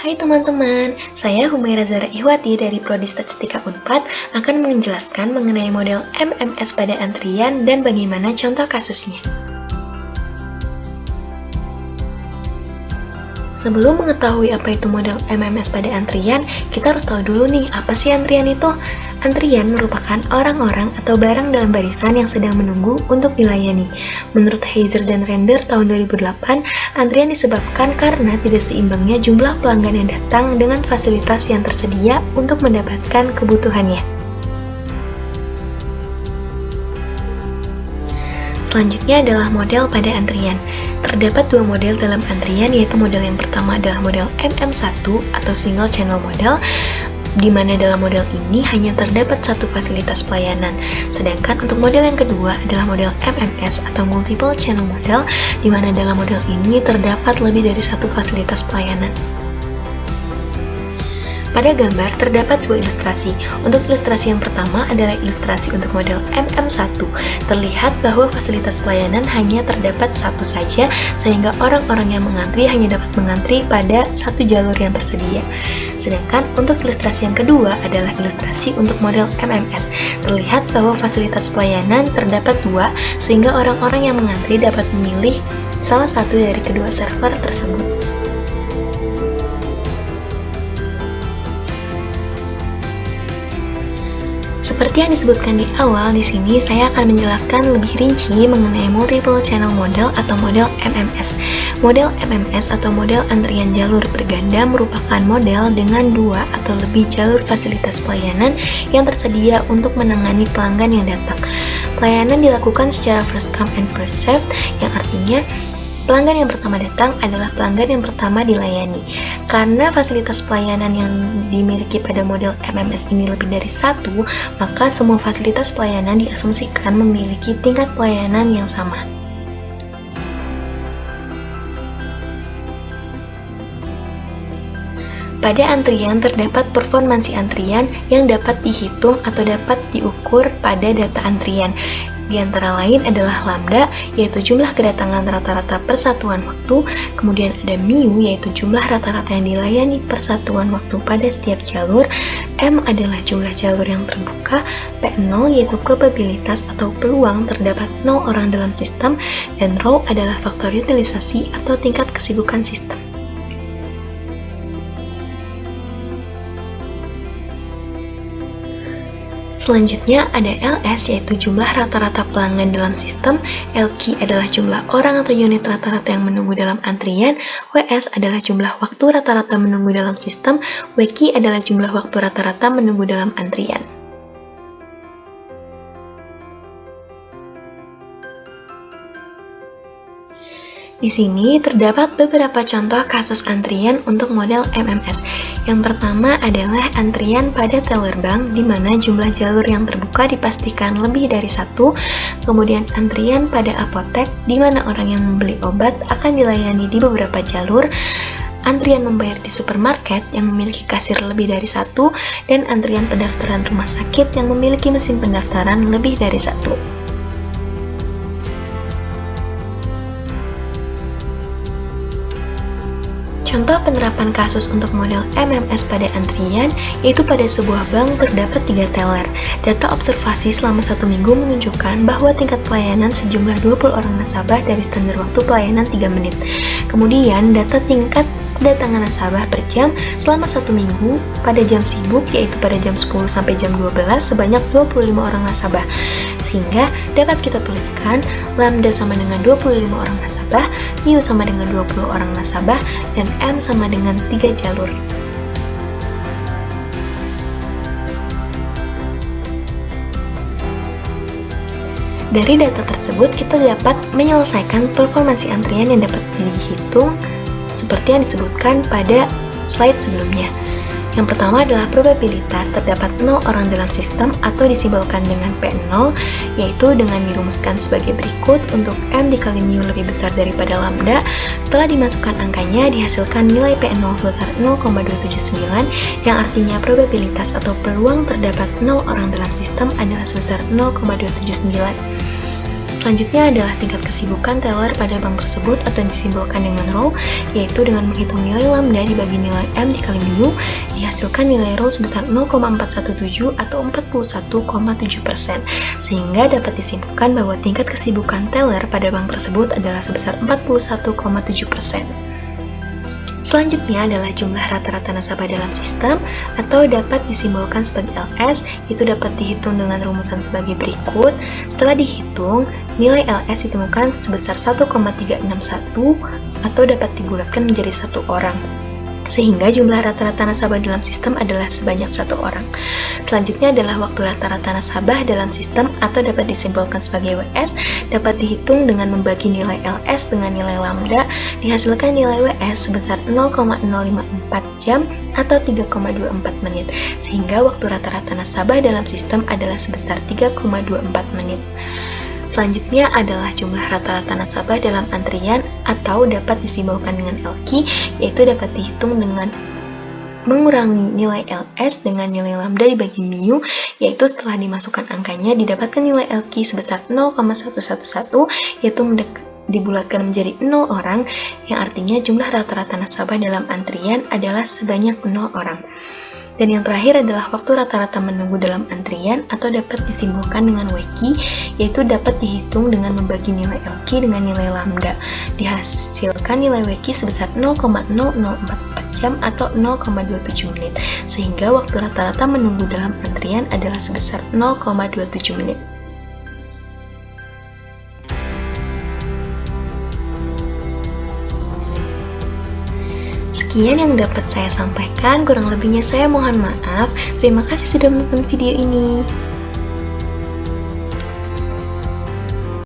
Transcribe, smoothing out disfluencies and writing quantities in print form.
Hai teman-teman, saya Humaira Zara Ihwati dari Prodi Statistika Unpad akan menjelaskan mengenai model MMS pada antrian dan bagaimana contoh kasusnya. Sebelum mengetahui apa itu model MMS pada antrian, kita harus tahu dulu nih, apa sih antrian itu? Antrian merupakan orang-orang atau barang dalam barisan yang sedang menunggu untuk dilayani. Menurut Heiser dan Render tahun 2008, antrian disebabkan karena tidak seimbangnya jumlah pelanggan yang datang dengan fasilitas yang tersedia untuk mendapatkan kebutuhannya. Selanjutnya adalah model pada antrian. Terdapat dua model dalam antrian, yaitu model yang pertama adalah model MM1 atau Single Channel Model, di mana dalam model ini hanya terdapat satu fasilitas pelayanan. Sedangkan untuk model yang kedua adalah model MMS atau Multiple Channel Model, di mana dalam model ini terdapat lebih dari satu fasilitas pelayanan. Pada gambar terdapat dua ilustrasi. Untuk ilustrasi yang pertama adalah ilustrasi untuk model MM1. Terlihat bahwa fasilitas pelayanan hanya terdapat satu saja, sehingga orang-orang yang mengantri hanya dapat mengantri pada satu jalur yang tersedia. Sedangkan untuk ilustrasi yang kedua adalah ilustrasi untuk model MMS. Terlihat bahwa fasilitas pelayanan terdapat dua, sehingga orang-orang yang mengantri dapat memilih salah satu dari kedua server tersebut. Seperti yang disebutkan di awal, di sini saya akan menjelaskan lebih rinci mengenai Multiple Channel Model atau model MMS. Model MMS atau model antrian jalur berganda merupakan model dengan dua atau lebih jalur fasilitas pelayanan yang tersedia untuk menangani pelanggan yang datang. Pelayanan dilakukan secara first come and first served, yang artinya pelanggan yang pertama datang adalah pelanggan yang pertama dilayani. Karena fasilitas pelayanan yang dimiliki pada model MMS ini lebih dari satu, maka semua fasilitas pelayanan diasumsikan memiliki tingkat pelayanan yang sama. Pada antrian terdapat performansi antrian yang dapat dihitung atau dapat diukur pada data antrian. Di antara lain adalah lambda, yaitu jumlah kedatangan rata-rata per satuan waktu, kemudian ada mu, yaitu jumlah rata-rata yang dilayani per satuan waktu pada setiap jalur, m adalah jumlah jalur yang terbuka, p0 yaitu probabilitas atau peluang terdapat 0 orang dalam sistem, dan rho adalah faktor utilisasi atau tingkat kesibukan sistem. Selanjutnya ada LS, yaitu jumlah rata-rata pelanggan dalam sistem, LQ adalah jumlah orang atau unit rata-rata yang menunggu dalam antrian, WS adalah jumlah waktu rata-rata menunggu dalam sistem, WQ adalah jumlah waktu rata-rata menunggu dalam antrian. Di sini terdapat beberapa contoh kasus antrian untuk model MMS. Yang pertama adalah antrian pada teller bank, di mana jumlah jalur yang terbuka dipastikan lebih dari satu. Kemudian antrian pada apotek, di mana orang yang membeli obat akan dilayani di beberapa jalur. Antrian membayar di supermarket yang memiliki kasir lebih dari satu, dan antrian pendaftaran rumah sakit yang memiliki mesin pendaftaran lebih dari satu. Contoh penerapan kasus untuk model MMS pada antrian, yaitu pada sebuah bank terdapat 3 teller. Data observasi selama 1 minggu menunjukkan bahwa tingkat pelayanan sejumlah 20 orang nasabah dari standar waktu pelayanan 3 menit. Kemudian data tingkat kedatangan nasabah per jam selama 1 minggu pada jam sibuk, yaitu pada jam 10 sampai jam 12 sebanyak 25 orang nasabah. Sehingga dapat kita tuliskan lambda sama dengan 25 orang nasabah, mu sama dengan 20 orang nasabah, dan m sama dengan 3 jalur. Dari data tersebut kita dapat menyelesaikan performansi antrian yang dapat dihitung seperti yang disebutkan pada slide sebelumnya. Yang pertama adalah probabilitas terdapat 0 orang dalam sistem atau disimbolkan dengan P0, yaitu dengan dirumuskan sebagai berikut. Untuk M dikali mu lebih besar daripada lambda, setelah dimasukkan angkanya dihasilkan nilai P0 sebesar 0,279, yang artinya probabilitas atau peluang terdapat 0 orang dalam sistem adalah sebesar 0,279. Selanjutnya adalah tingkat kesibukan teller pada bank tersebut atau yang disimbolkan dengan row, yaitu dengan menghitung nilai lambda dibagi nilai M dikali mu, dihasilkan nilai row sebesar 0,417 atau 41,7%, sehingga dapat disimpulkan bahwa tingkat kesibukan teller pada bank tersebut adalah sebesar 41,7%. Selanjutnya adalah jumlah rata-rata nasabah dalam sistem atau dapat disimbolkan sebagai LS, itu dapat dihitung dengan rumusan sebagai berikut. Setelah dihitung, nilai LS ditemukan sebesar 1,361 atau dapat dibulatkan menjadi satu orang, sehingga jumlah rata-rata nasabah dalam sistem adalah sebanyak satu orang. Selanjutnya adalah waktu rata-rata nasabah dalam sistem atau dapat disimpulkan sebagai WS, dapat dihitung dengan membagi nilai LS dengan nilai lambda, dihasilkan nilai WS sebesar 0,054 jam atau 3,24 menit, sehingga waktu rata-rata nasabah dalam sistem adalah sebesar 3,24 menit. Selanjutnya adalah jumlah rata-rata nasabah dalam antrian atau dapat disimbolkan dengan LQ, yaitu dapat dihitung dengan mengurangi nilai LS dengan nilai lambda dibagi mu, yaitu setelah dimasukkan angkanya didapatkan nilai LQ sebesar 0,111, yaitu dibulatkan menjadi 0 orang, yang artinya jumlah rata-rata nasabah dalam antrian adalah sebanyak 0 orang. Dan yang terakhir adalah waktu rata-rata menunggu dalam antrian atau dapat disimbolkan dengan WQ, yaitu dapat dihitung dengan membagi nilai LQ dengan nilai lambda. Dihasilkan nilai WQ sebesar 0,0044 jam atau 0,27 menit, sehingga waktu rata-rata menunggu dalam antrian adalah sebesar 0,27 menit. Sekian yang dapat saya sampaikan, kurang lebihnya saya mohon maaf. Terima kasih sudah menonton video ini.